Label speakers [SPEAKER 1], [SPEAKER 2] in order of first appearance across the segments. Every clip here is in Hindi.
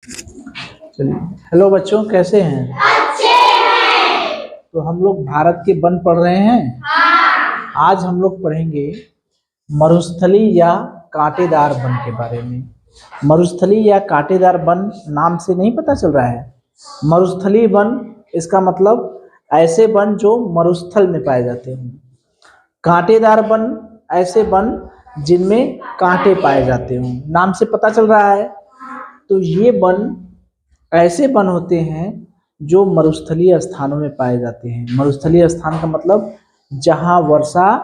[SPEAKER 1] चलिए, हेलो बच्चों, कैसे हैं?
[SPEAKER 2] अच्छे हैं।
[SPEAKER 1] तो हम लोग भारत के वन पढ़ रहे हैं। आज हम लोग पढ़ेंगे मरुस्थली या कांटेदार वन के बारे में। मरुस्थली या कांटेदार वन नाम से नहीं पता चल रहा है। मरुस्थली वन इसका मतलब ऐसे वन जो मरुस्थल में पाए जाते हैं। कांटेदार वन ऐसे वन जिनमें कांटे पाए जाते हों, नाम से पता चल रहा है। तो ये वन ऐसे वन होते हैं जो मरुस्थलीय स्थानों में पाए जाते हैं। मरुस्थलीय स्थान का मतलब जहाँ वर्षा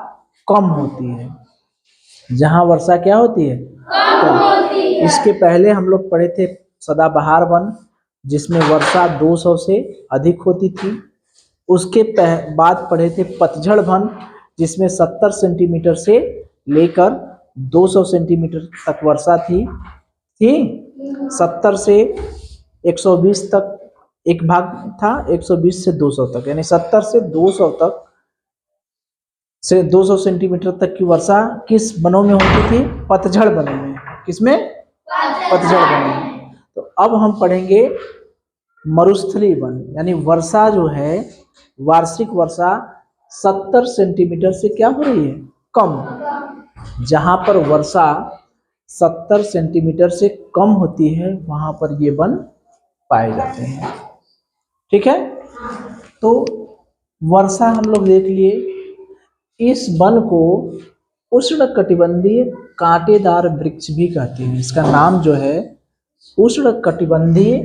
[SPEAKER 1] कम होती है। जहाँ वर्षा क्या होती है?
[SPEAKER 2] कम होती है।
[SPEAKER 1] इसके पहले हम लोग पढ़े थे सदाबहार वन, जिसमें वर्षा 200 से अधिक होती थी। उसके बाद पढ़े थे पतझड़ वन, जिसमें 70 सेंटीमीटर से लेकर 200 सेंटीमीटर तक वर्षा थी 70 से 120 तक एक भाग था, 120 से 200 तक, यानी 70 से 200 तक से 200 सेंटीमीटर तक की वर्षा किस वनों में होती थी? पतझड़ वनों में। किसमें? पतझड़ वनों में। तो अब हम पढ़ेंगे मरुस्थली वन, यानी वर्षा जो है, वार्षिक वर्षा 70 सेंटीमीटर से क्या हो रही है? कम। जहाँ पर वर्षा 70 सेंटीमीटर से कम होती है वहाँ पर ये वन पाए जाते हैं। ठीक है, तो वर्षा हम लोग देख लिए। इस वन को उष्णकटिबंधीय कांटेदार वृक्ष भी कहते हैं। इसका नाम जो है उष्णकटिबंधीय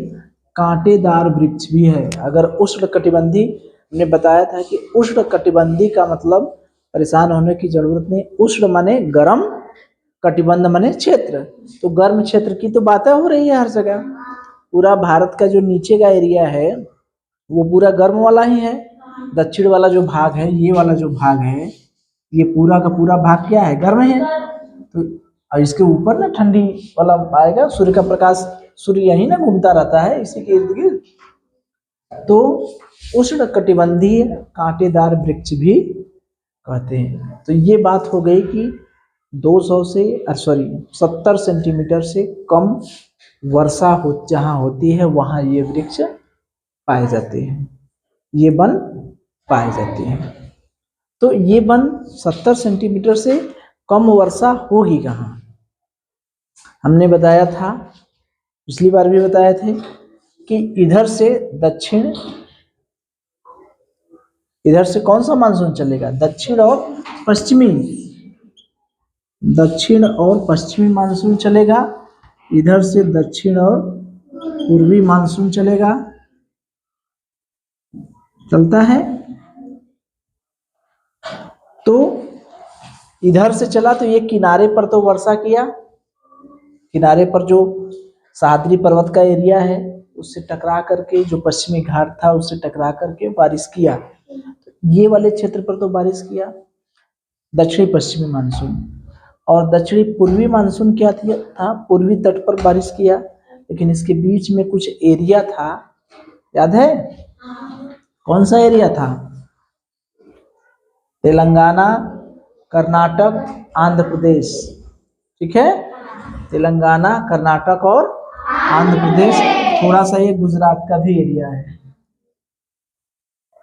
[SPEAKER 1] कांटेदार वृक्ष भी है। अगर उष्णकटिबंधी ने बताया था कि उष्णकटिबंधी का मतलब परेशान होने की जरूरत नहीं। उष्ण माने गर्म, कटिबंध माने क्षेत्र। तो गर्म क्षेत्र की तो बातें हो रही है हर जगह। पूरा भारत का जो नीचे का एरिया है वो पूरा गर्म वाला ही है। दक्षिण वाला जो भाग है, ये वाला जो भाग है, ये पूरा का पूरा भाग क्या है? गर्म है। तो और इसके ऊपर ना ठंडी वाला आएगा। सूर्य का प्रकाश, सूर्य यही ना घूमता रहता है इसी के इर्द गिर्द। तो उष्णकटिबंधीय कांटेदार वृक्ष भी कहते हैं। तो ये बात हो गई कि 70 सेंटीमीटर से कम वर्षा जहाँ होती है वहाँ ये वृक्ष पाए जाते हैं, ये वन पाए जाते हैं। तो ये वन 70 सेंटीमीटर से कम वर्षा होगी कहाँ? हमने बताया था, पिछली बार भी बताए थे कि इधर से दक्षिण, इधर से कौन सा मानसून चलेगा? दक्षिण और पश्चिमी, दक्षिण और पश्चिमी मानसून चलेगा। इधर से दक्षिण और पूर्वी मानसून चलेगा, चलता है। तो इधर से चला तो ये किनारे पर तो वर्षा किया, किनारे पर जो सह्याद्री पर्वत का एरिया है उससे टकरा करके, जो पश्चिमी घाट था उससे टकरा करके बारिश किया। ये वाले क्षेत्र पर तो बारिश किया दक्षिणी पश्चिमी मानसून। और दक्षिणी पूर्वी मानसून क्या था? पूर्वी तट पर बारिश किया। लेकिन इसके बीच में कुछ एरिया था, याद है? कौन सा एरिया था? तेलंगाना, कर्नाटक, आंध्र प्रदेश। ठीक है, तेलंगाना, कर्नाटक और आंध्र प्रदेश। थोड़ा सा ये गुजरात का भी एरिया है।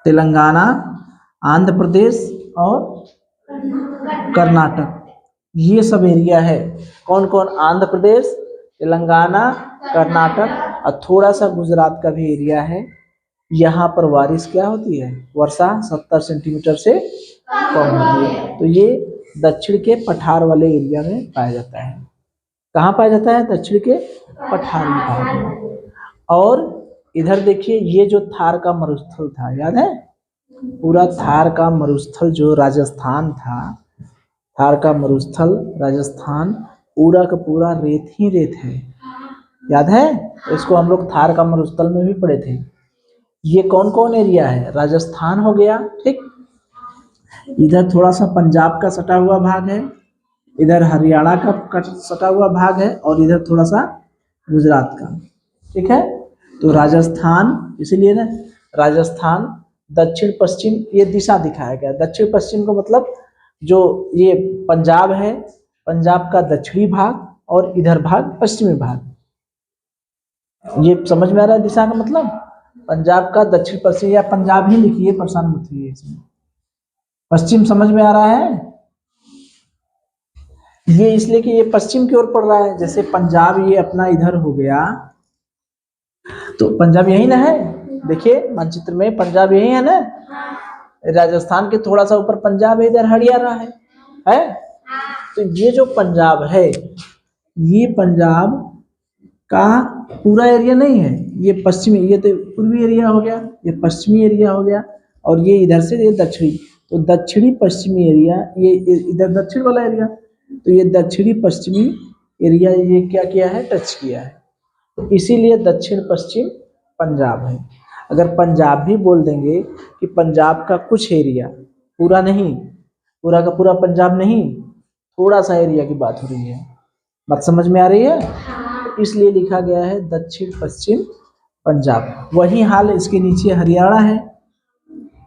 [SPEAKER 1] तेलंगाना, आंध्र प्रदेश और कर्नाटक, ये सब एरिया है। कौन कौन? आंध्र प्रदेश, तेलंगाना, कर्नाटक और थोड़ा सा गुजरात का भी एरिया है। यहाँ पर बारिश क्या होती है? वर्षा 70 सेंटीमीटर से कम होती है। तो ये दक्षिण के पठार वाले एरिया में पाया जाता है। कहाँ पाया जाता है? दक्षिण के पठारी भाग में। और इधर देखिए, ये जो थार का मरुस्थल था, याद है? पूरा थार का मरुस्थल जो राजस्थान था, थार का मरुस्थल राजस्थान, पूरा का पूरा रेत ही रेत है, याद है? इसको हम लोग थार का मरुस्थल में भी पढ़े थे। ये कौन कौन एरिया है? राजस्थान हो गया, ठीक। इधर थोड़ा सा पंजाब का सटा हुआ भाग है, इधर हरियाणा का सटा हुआ भाग है और इधर थोड़ा सा गुजरात का। ठीक है, तो राजस्थान, इसीलिए ना राजस्थान दक्षिण पश्चिम ये दिशा दिखाया गया। दक्षिण पश्चिम का मतलब जो ये पंजाब है, पंजाब का दक्षिणी भाग और इधर भाग पश्चिमी भाग। ये समझ में आ रहा है दिशा का मतलब? पंजाब का दक्षिण पश्चिम, या पंजाब ही लिखिए, परेशान मत होइए इसमें। पश्चिम समझ में आ रहा है? ये इसलिए कि ये पश्चिम की ओर पड़ रहा है, जैसे पंजाब ये अपना इधर हो गया, तो पंजाब यही ना है, देखिए मानचित्र में पंजाब यही है ना, राजस्थान के थोड़ा सा ऊपर पंजाब है, इधर हरियाणा है? तो ये जो पंजाब है, ये पंजाब का पूरा एरिया नहीं है, ये पश्चिमी, ये तो पूर्वी एरिया हो गया, ये पश्चिमी एरिया हो गया, और ये इधर से ये दक्षिणी, तो दक्षिणी पश्चिमी एरिया, ये इधर दक्षिण वाला एरिया, तो ये दक्षिणी पश्चिमी एरिया ये क्या किया है, टच किया है, तो इसीलिए दक्षिण पश्चिम पंजाब है। अगर पंजाब भी बोल देंगे कि पंजाब का कुछ एरिया, पूरा नहीं, पूरा का पूरा पंजाब नहीं, थोड़ा सा एरिया की बात हो रही है, बात समझ में आ रही है? इसलिए लिखा गया है दक्षिण पश्चिम पंजाब। वही हाल इसके नीचे हरियाणा है,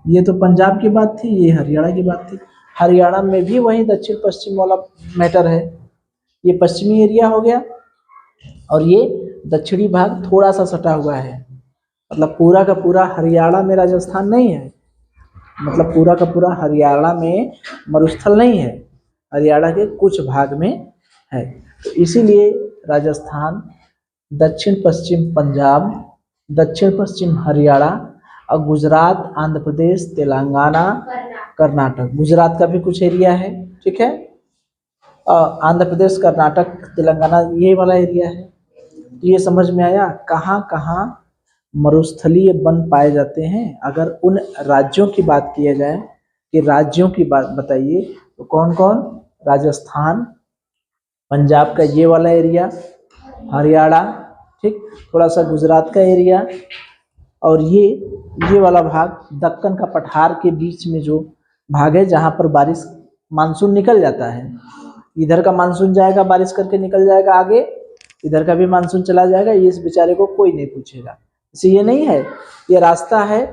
[SPEAKER 1] ये तो पंजाब की बात थी, ये हरियाणा की बात थी। हरियाणा में भी वही दक्षिण पश्चिम वाला मैटर है, ये पश्चिमी एरिया हो गया और ये दक्षिणी भाग थोड़ा सा सटा हुआ है, मतलब पूरा का पूरा हरियाणा में राजस्थान नहीं है, मतलब पूरा का पूरा हरियाणा में मरुस्थल नहीं है, हरियाणा के कुछ भाग में है। तो इसीलिए राजस्थान, दक्षिण पश्चिम पंजाब, दक्षिण पश्चिम हरियाणा और गुजरात, आंध्र प्रदेश, तेलंगाना, कर्नाटक, गुजरात का भी कुछ एरिया है, ठीक है, आंध्र प्रदेश, कर्नाटक, तेलंगाना ये वाला एरिया है। तो ये समझ में आया कहाँ कहाँ मरुस्थलीय वन पाए जाते हैं। अगर उन राज्यों की बात किया जाए कि राज्यों की बात बताइए, तो कौन कौन? राजस्थान, पंजाब का ये वाला एरिया, हरियाणा, ठीक, थोड़ा सा गुजरात का एरिया, और ये वाला भाग दक्कन का पठार के बीच में जो भाग है जहाँ पर बारिश, मानसून निकल जाता है, इधर का मानसून जाएगा बारिश करके निकल जाएगा आगे, इधर का भी मानसून चला जाएगा, ये इस बेचारे को कोई नहीं पूछेगा। इसे ये नहीं है, ये रास्ता है,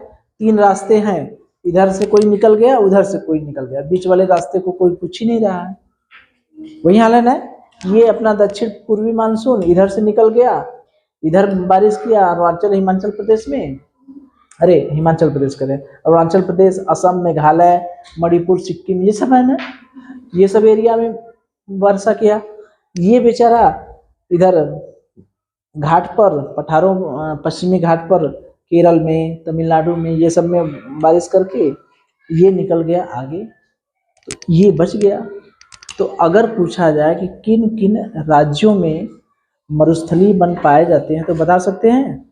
[SPEAKER 1] 3 रास्ते हैं, इधर से कोई निकल गया, उधर से कोई निकल गया, बीच वाले रास्ते को कोई पूछ ही नहीं रहा है। वही हाल है ना, ये अपना दक्षिण पूर्वी मानसून इधर से निकल गया, इधर बारिश किया अरुणाचल हिमाचल प्रदेश में, अरे हिमाचल प्रदेश करें, अरुणाचल प्रदेश, असम, मेघालय, मणिपुर, सिक्किम, ये सब है ना, ये सब एरिया में वर्षा किया। ये बेचारा इधर घाट पर, पठारों, पश्चिमी घाट पर, केरल में, तमिलनाडु में, ये सब में बारिश करके ये निकल गया आगे, तो ये बच गया। तो अगर पूछा जाए कि किन किन राज्यों में मरुस्थलीय वन पाए जाते हैं, तो बता सकते हैं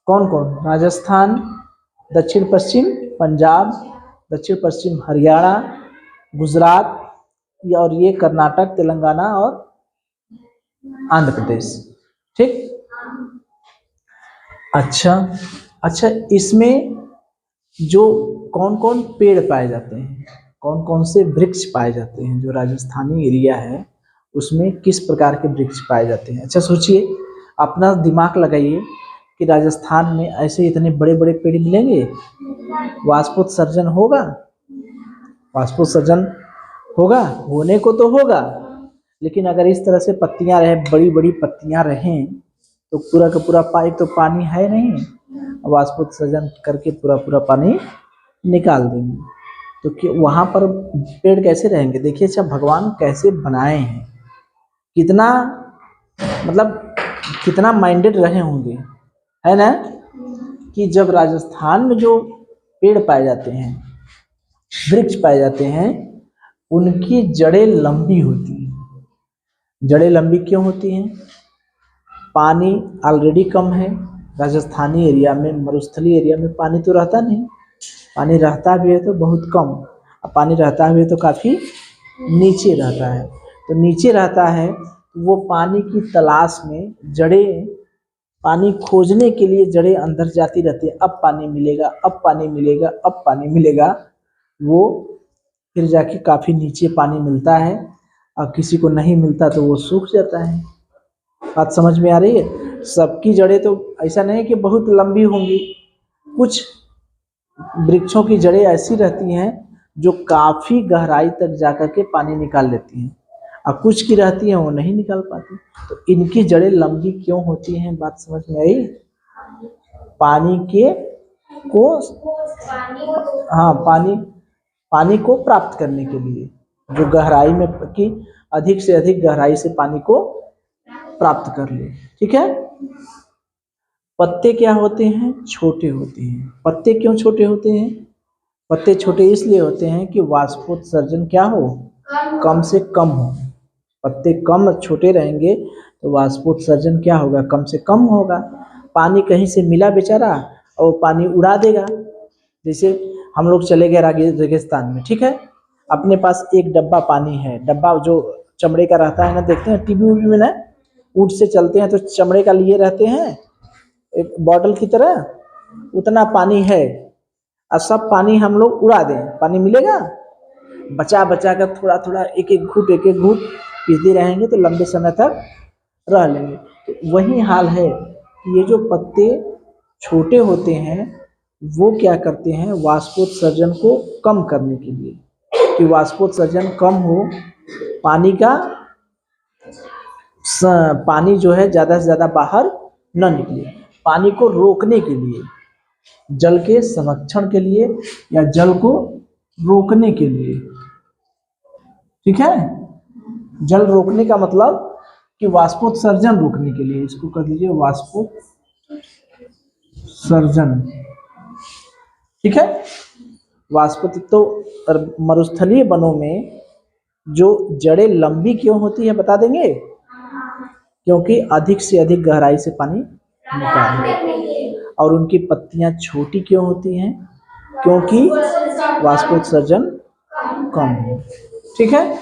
[SPEAKER 1] कौन कौन? राजस्थान, दक्षिण पश्चिम पंजाब, दक्षिण पश्चिम हरियाणा, गुजरात, और ये कर्नाटक, तेलंगाना और आंध्र प्रदेश, ठीक। अच्छा, इसमें जो कौन कौन पेड़ पाए जाते हैं, कौन कौन से वृक्ष पाए जाते हैं, जो राजस्थानी एरिया है उसमें किस प्रकार के वृक्ष पाए जाते हैं? अच्छा सोचिए, अपना दिमाग लगाइए कि राजस्थान में ऐसे इतने बड़े बड़े पेड़ मिलेंगे, वाष्पोत्सर्जन होगा, वाष्पोत्सर्जन होगा, होने को तो होगा, लेकिन अगर इस तरह से पत्तियां रहे, बड़ी बड़ी पत्तियां रहें, तो पूरा का पूरा पाइप तो पानी है नहीं, वाष्पोत्सर्जन करके पूरा पूरा पानी निकाल देंगे, तो कि वहाँ पर पेड़ कैसे रहेंगे? देखिए अच्छा भगवान कैसे बनाए हैं, कितना मतलब कितना माइंडेड रहे होंगे, है ना, कि जब राजस्थान में जो पेड़ पाए जाते हैं, वृक्ष पाए जाते हैं, उनकी जड़ें लंबी होती हैं। जड़ें लंबी क्यों होती हैं? पानी ऑलरेडी कम है राजस्थानी एरिया में, मरुस्थलीय एरिया में पानी तो रहता नहीं, पानी रहता भी है तो बहुत कम, और पानी रहता भी है तो काफ़ी नीचे रहता है, तो नीचे रहता है तो वो पानी की तलाश में जड़ें, पानी खोजने के लिए जड़ें अंदर जाती रहती है, अब पानी मिलेगा, अब पानी मिलेगा, अब पानी मिलेगा, वो फिर जाके काफ़ी नीचे पानी मिलता है, और किसी को नहीं मिलता तो वो सूख जाता है। बात समझ में आ रही है? सबकी जड़ें तो ऐसा नहीं कि बहुत लंबी होंगी, कुछ वृक्षों की जड़ें ऐसी रहती हैं जो काफ़ी गहराई तक जाकर के पानी निकाल लेती हैं, और कुछ की रहती है वो नहीं निकाल पाती। तो इनकी जड़ें लंबी क्यों होती हैं, बात समझ में आई? पानी के को हाँ पानी को प्राप्त करने के लिए, जो गहराई में की अधिक से अधिक गहराई से पानी को प्राप्त कर ले। ठीक है। पत्ते क्या होते हैं? छोटे होते हैं। पत्ते क्यों छोटे होते हैं? पत्ते छोटे इसलिए होते हैं कि वाष्पोत्सर्जन क्या हो, कम से कम हो। पत्ते कम छोटे रहेंगे तो वाष्पोत्सर्जन क्या होगा, कम से कम होगा। पानी कहीं से मिला बेचारा और पानी उड़ा देगा। जैसे हम लोग चले गए रेगिस्तान में, ठीक है, अपने पास एक डब्बा पानी है, डब्बा जो चमड़े का रहता है ना, देखते हैं टीवी उवी में ना, ऊँट से चलते हैं तो चमड़े का लिए रहते हैं एक बॉटल की तरह, उतना पानी है और सब पानी हम लोग उड़ा दें, पानी मिलेगा? बचा बचा कर थोड़ा थोड़ा एक एक घूंट पीते रहेंगे तो लंबे समय तक रह लेंगे। तो वही हाल है कि ये जो पत्ते छोटे होते हैं वो क्या करते हैं, वाष्पोत्सर्जन को कम करने के लिए, कि वाष्पोत्सर्जन कम हो, पानी जो है ज़्यादा से ज़्यादा बाहर न निकले, पानी को रोकने के लिए, जल के संरक्षण के लिए या जल को रोकने के लिए। ठीक है। जल रोकने का मतलब कि वाष्पोत्सर्जन रोकने के लिए, इसको कर लीजिए वाष्पोत्सर्जन। ठीक है। तो मरुस्थलीय वनों में जो जड़ें लंबी क्यों होती है बता देंगे? क्योंकि अधिक से अधिक गहराई से पानी निकालने। और उनकी पत्तियां छोटी क्यों होती हैं? क्योंकि वाष्पोत्सर्जन कम है। ठीक है।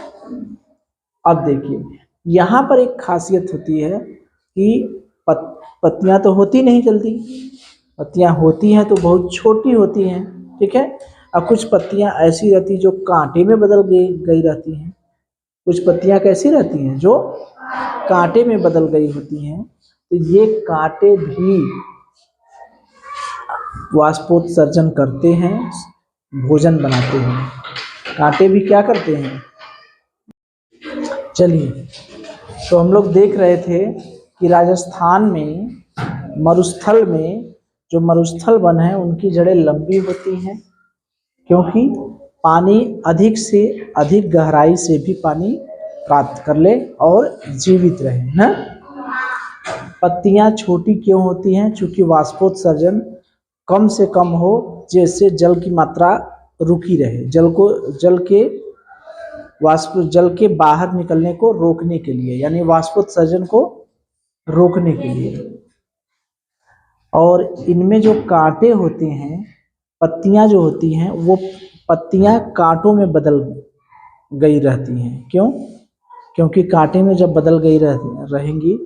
[SPEAKER 1] अब देखिए यहाँ पर एक खासियत होती है कि पत्तियां तो होती नहीं जल्दी, पत्तियां होती हैं तो बहुत छोटी होती हैं। ठीक है। और कुछ पत्तियां ऐसी रहती जो कांटे में बदल गई रहती हैं, कुछ पत्तियां कैसी रहती हैं जो कांटे में बदल गई होती हैं। तो ये कांटे भी वाष्पोत्सर्जन करते हैं, भोजन बनाते हैं। कांटे भी क्या करते हैं? चलिए, तो हम लोग देख रहे थे कि राजस्थान में मरुस्थल में जो मरुस्थल वन है उनकी जड़ें लंबी होती हैं, क्योंकि पानी अधिक से अधिक गहराई से भी पानी प्राप्त कर ले और जीवित रहे हैं। पत्तियां छोटी क्यों होती हैं? चूंकि वाष्पोत्सर्जन कम से कम हो, जैसे जल की मात्रा रुकी रहे, जल के बाहर निकलने को रोकने के लिए, यानी वाष्पोत्सर्जन को रोकने के लिए। और इनमें जो कांटे होते हैं, पत्तियां जो होती हैं वो पत्तियां कांटों में बदल गई रहती हैं। क्यों? क्योंकि कांटे में जब बदल गई रहेंगी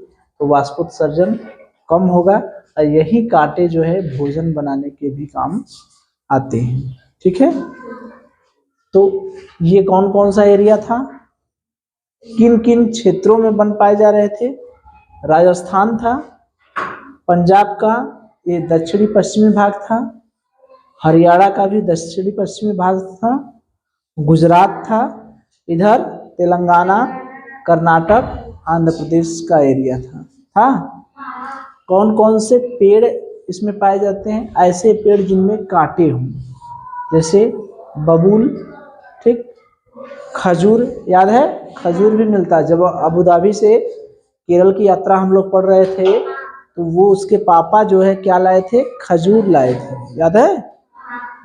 [SPEAKER 1] तो वाष्पोत्सर्जन कम होगा और यही कांटे जो है भोजन बनाने के भी काम आते हैं। ठीक है। तो ये कौन कौन सा एरिया था, किन किन क्षेत्रों में वन पाए जा रहे थे? राजस्थान था, पंजाब का ये दक्षिणी पश्चिमी भाग था, हरियाणा का भी दक्षिणी पश्चिमी भाग था, गुजरात था, इधर तेलंगाना, कर्नाटक, आंध्र प्रदेश का एरिया था। कौन कौन से पेड़ इसमें पाए जाते हैं? ऐसे पेड़ जिनमें कांटे हों, जैसे बबूल, ठीक, खजूर, याद है खजूर भी मिलता है। जब अबू धाबी से केरल की यात्रा हम लोग पढ़ रहे थे तो वो उसके पापा जो है क्या लाए थे? खजूर लाए थे, याद है?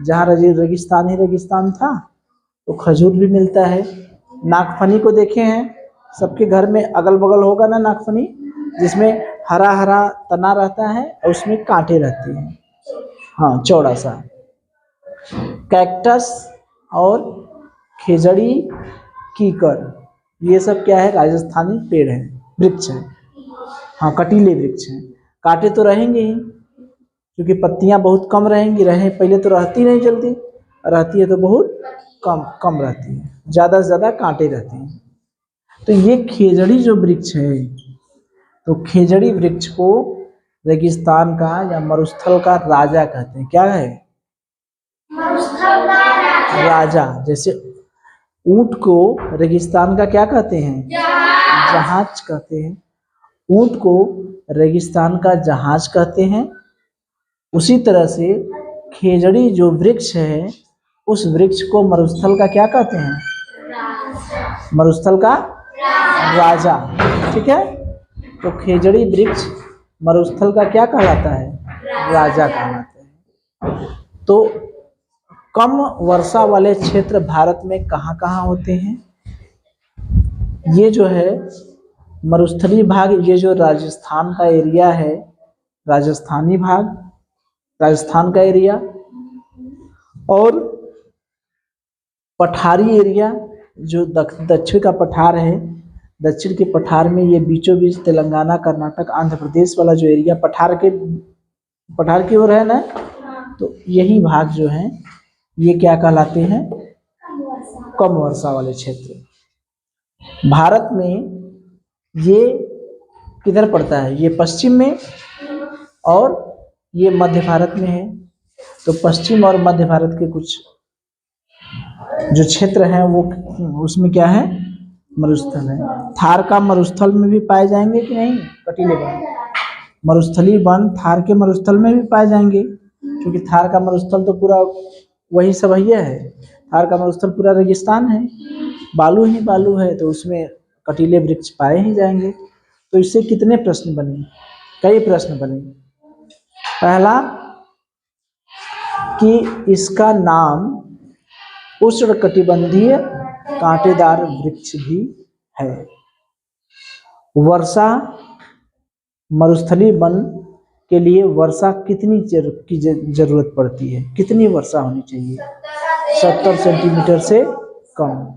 [SPEAKER 1] जहाँ रेगिस्तान था तो खजूर भी मिलता है। नागफनी को देखे हैं, सबके घर में अगल बगल होगा ना नागफनी, जिसमें हरा हरा तना रहता है और उसमें कांटे रहते हैं, हाँ, चौड़ा सा। कैक्टस और खेजड़ी, कीकर, ये सब क्या है? राजस्थानी पेड़ है, वृक्ष है, हाँ, कटीले वृक्ष हैं। कांटे तो रहेंगे ही, क्योंकि पत्तियां बहुत कम रहेंगी, पहले तो रहती नहीं, जल्दी रहती है तो बहुत कम रहती है, ज़्यादा से ज़्यादा कांटे रहते हैं। तो ये खेजड़ी जो वृक्ष है, तो खेजड़ी वृक्ष को रेगिस्तान का या मरुस्थल का राजा कहते हैं। क्या है? मरुस्थल का राजा। जैसे ऊंट को रेगिस्तान का क्या कहते हैं? जहाज कहते हैं। ऊंट को रेगिस्तान का जहाज कहते हैं। उसी तरह से खेजड़ी जो वृक्ष है, उस वृक्ष को मरुस्थल का क्या कहते हैं? मरुस्थल का राजा। ठीक है, तो खेजड़ी वृक्ष मरुस्थल का क्या कहलाता है? राजा कहलाता है। तो कम वर्षा वाले क्षेत्र भारत में कहाँ कहाँ होते हैं? ये जो है मरुस्थलीय भाग, ये जो राजस्थान का एरिया है, राजस्थानी भाग, राजस्थान का एरिया, और पठारी एरिया जो दक्षिण का पठार है, दक्षिण के पठार में ये बीचों बीच तेलंगाना, कर्नाटक, आंध्र प्रदेश वाला जो एरिया पठार की ओर है ना, तो यही भाग जो है ये क्या कहलाते हैं? कम वर्षा वाले क्षेत्र। भारत में ये किधर पड़ता है? ये पश्चिम में और ये मध्य भारत में है। तो पश्चिम और मध्य भारत के कुछ जो क्षेत्र हैं वो उसमें क्या है? मरुस्थल है। थार का मरुस्थल में भी पाए जाएंगे कि नहीं? कटीले वन, मरुस्थलीय वन थार के मरुस्थल में भी पाए जाएंगे, क्योंकि थार का मरुस्थल तो पूरा वही सब है। थार का मरुस्थल पूरा रेगिस्तान है, बालू ही बालू है, तो उसमें कटीले वृक्ष पाए ही जाएंगे। तो इससे कितने प्रश्न बने? कई प्रश्न बने। पहला कि इसका नाम उष्णकटिबंधीय कांटेदार वृक्ष भी है। वर्षा, मरुस्थलीय वन के लिए वर्षा कितनी की जरूरत पड़ती है? कितनी वर्षा होनी चाहिए? 70 सेंटीमीटर से कम।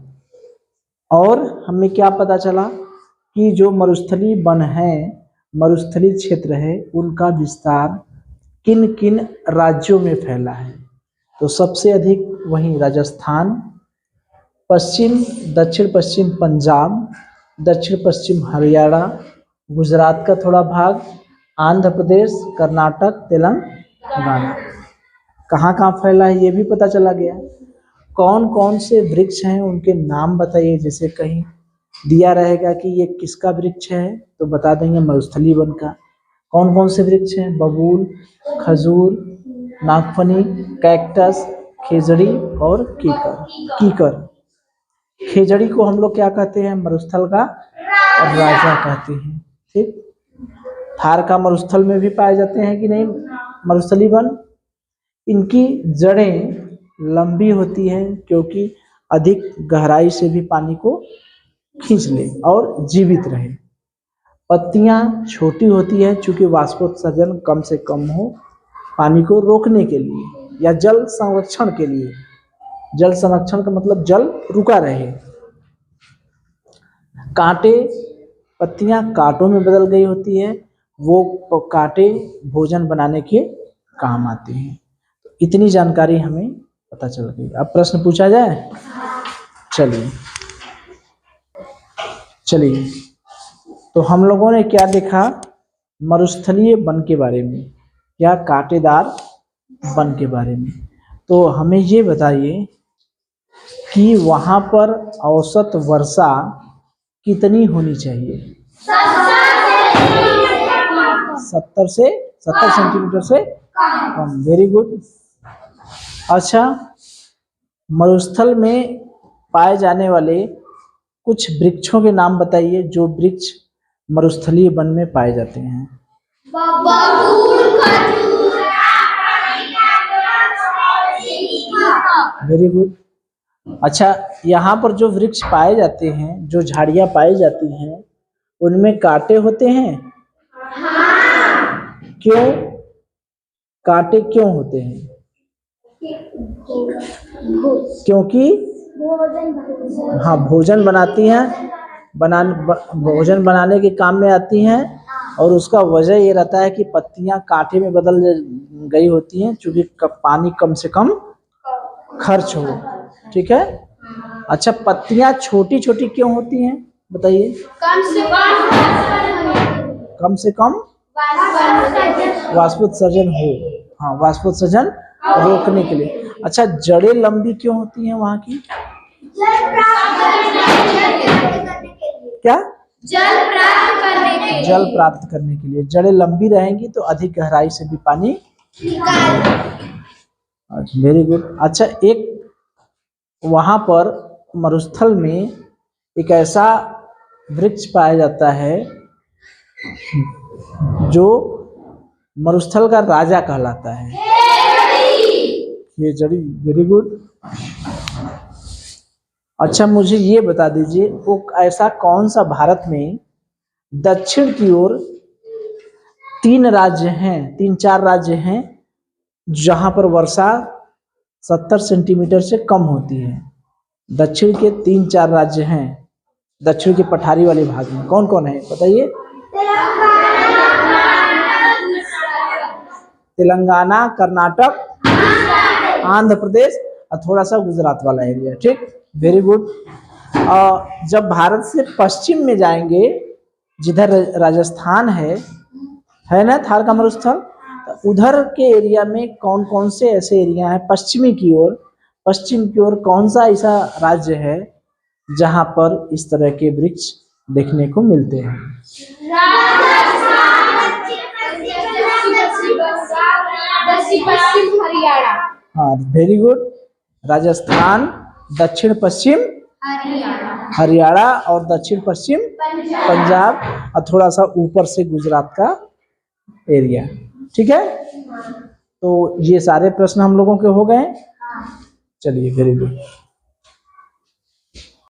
[SPEAKER 1] और हमें क्या पता चला कि जो मरुस्थलीय वन है, मरुस्थलीय क्षेत्र है, उनका विस्तार किन किन राज्यों में फैला है? तो सबसे अधिक वहीं राजस्थान, पश्चिम दक्षिण पश्चिम पंजाब, दक्षिण पश्चिम हरियाणा, गुजरात का थोड़ा भाग, आंध्र प्रदेश, कर्नाटक, तेलंगाना। कहाँ कहाँ फैला है ये भी पता चला गया। कौन कौन से वृक्ष हैं उनके नाम बताइए। जैसे कहीं दिया रहेगा कि ये किसका वृक्ष है, तो बता देंगे मरुस्थलीय वन का। कौन कौन से वृक्ष हैं? बबूल, खजूर, नागफनी, कैक्टस, खेजड़ी और कीकर। खेजड़ी को हम लोग क्या कहते हैं? मरुस्थल का राजा कहते हैं। ठीक, थार का मरुस्थल में भी पाए जाते हैं कि नहीं मरुस्थलीय वन? इनकी जड़ें लंबी होती हैं क्योंकि अधिक गहराई से भी पानी को खींच ले और जीवित रहे। पत्तियां छोटी होती है चूंकि वाष्पोत्सर्जन कम से कम हो, पानी को रोकने के लिए या जल संरक्षण के लिए। जल संरक्षण का मतलब जल रुका रहे। कांटे, पत्तियां कांटों में बदल गई होती है, वो कांटे भोजन बनाने के काम आते हैं। इतनी जानकारी हमें पता चल गई। अब प्रश्न पूछा जाए? चलिए तो हम लोगों ने क्या देखा? मरुस्थलीय वन के बारे में या कांटेदार वन के बारे में। तो हमें ये बताइए कि वहां पर औसत वर्षा कितनी होनी चाहिए? 70 सेंटीमीटर से कम। Very good. अच्छा, मरुस्थल में पाए जाने वाले कुछ वृक्षों के नाम बताइए जो वृक्ष मरुस्थलीय वन में पाए जाते हैं। Very good. अच्छा, यहाँ पर जो वृक्ष पाए जाते हैं, जो झाड़ियाँ पाई जाती हैं, उनमें कांटे होते हैं? क्यों? कांटे क्यों होते हैं? क्योंकि भोजन बनाती हैं, भोजन बनाने के काम में आती हैं। और उसका वजह ये रहता है कि पत्तियां कांटे में बदल गई होती हैं क्योंकि पानी कम से कम खर्च हो। ठीक है। अच्छा, पत्तियां छोटी छोटी क्यों होती हैं बताइए? कम से कम वाष्पोत्सर्जन हो। हाँ, वाष्पोत्सर्जन रोकने के लिए। अच्छा, जड़ें लंबी क्यों होती हैं वहाँ की? क्या?
[SPEAKER 2] जल प्राप्त करने के लिए।
[SPEAKER 1] जल प्राप्त करने के लिए। जड़ें लंबी रहेंगी तो अधिक गहराई से भी पानी वेरी गुड। अच्छा, एक वहां पर मरुस्थल में एक ऐसा वृक्ष पाया जाता है जो मरुस्थल का राजा कहलाता है। ये जड़ी। Very good. अच्छा, मुझे ये बता दीजिए वो ऐसा कौन सा भारत में दक्षिण की ओर 3 राज्य हैं, 3-4 राज्य हैं जहां पर वर्षा 70 सेंटीमीटर से कम होती है। दक्षिण के 3-4 राज्य हैं, दक्षिण के पठारी वाले भाग में कौन कौन है बताइए? तेलंगाना, कर्नाटक, आंध्र प्रदेश और थोड़ा सा गुजरात वाला एरिया। ठीक, वेरी गुड। जब भारत से पश्चिम में जाएंगे, जिधर राजस्थान है ना थार का मरुस्थल, तो उधर के एरिया में कौन कौन से ऐसे एरिया हैं पश्चिम की ओर कौन सा ऐसा राज्य है जहां पर इस तरह के वृक्ष देखने को मिलते हैं?
[SPEAKER 2] पश्चिम हरियाणा।
[SPEAKER 1] हाँ, वेरी गुड। राजस्थान, दक्षिण पश्चिम हरियाणा और दक्षिण पश्चिम पंजाब और थोड़ा सा ऊपर से गुजरात का एरिया। ठीक है, तो ये सारे प्रश्न हम लोगों के हो गए। चलिए, वेरी गुड।